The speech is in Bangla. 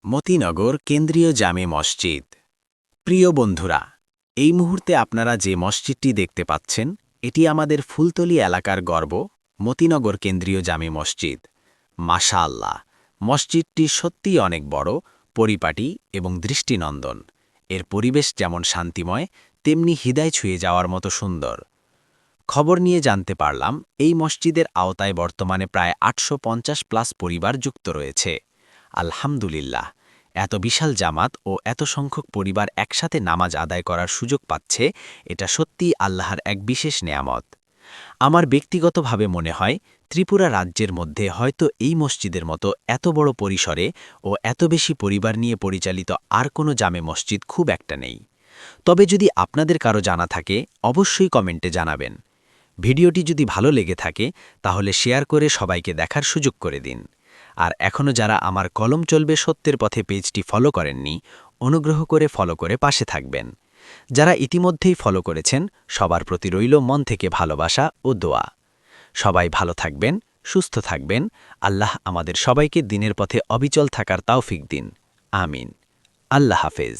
মতিনগর কেন্দ্রীয় জামে মসজিদ। প্রিয় বন্ধুরা, এই মুহূর্তে আপনারা যে মসজিদটি দেখতে পাচ্ছেন, এটি আমাদের ফুলতলি এলাকার গর্ব, মতিনগর কেন্দ্রীয় জামে মসজিদ। মাশাআল্লাহ, মসজিদটি সত্যিই অনেক বড়, পরিপাটি এবং দৃষ্টিনন্দন। এর পরিবেশ যেমন শান্তিময়, তেমনি হৃদয় ছুঁয়ে যাওয়ার মতো সুন্দর। খবর নিয়ে জানতে পারলাম, এই মসজিদের আওতায় বর্তমানে প্রায় 850+ পরিবার যুক্ত রয়েছে। আলহামদুলিল্লাহ, এত বিশাল জামাত ও এত সংখ্যক পরিবার একসাথে নামাজ আদায় করার সুযোগ পাচ্ছে, এটা সত্যিই আল্লাহর এক বিশেষ নেয়ামত। আমার ব্যক্তিগতভাবে মনে হয়, ত্রিপুরা রাজ্যের মধ্যে হয়তো এই মসজিদের মতো এত বড় পরিসরে ও এত বেশি পরিবার নিয়ে পরিচালিত আর কোনো জামে মসজিদ খুব একটা নেই। তবে যদি আপনাদের কারো জানা থাকে, অবশ্যই কমেন্টে জানাবেন। ভিডিওটি যদি ভালো লেগে থাকে, তাহলে শেয়ার করে সবাইকে দেখার সুযোগ করে দিন। আর এখনও যারা আমার কলম চলবে সত্যের পথে পেজটি ফলো করেননি, অনুগ্রহ করে ফলো করে পাশে থাকবেন। যারা ইতিমধ্যেই ফলো করেছেন, সবার প্রতি রইল মন থেকে ভালোবাসা ও দোয়া। সবাই ভালো থাকবেন, সুস্থ থাকবেন। আল্লাহ আমাদের সবাইকে দিনের পথে অবিচল থাকার তৌফিক দিন। আমিন। আল্লাহ হাফেজ।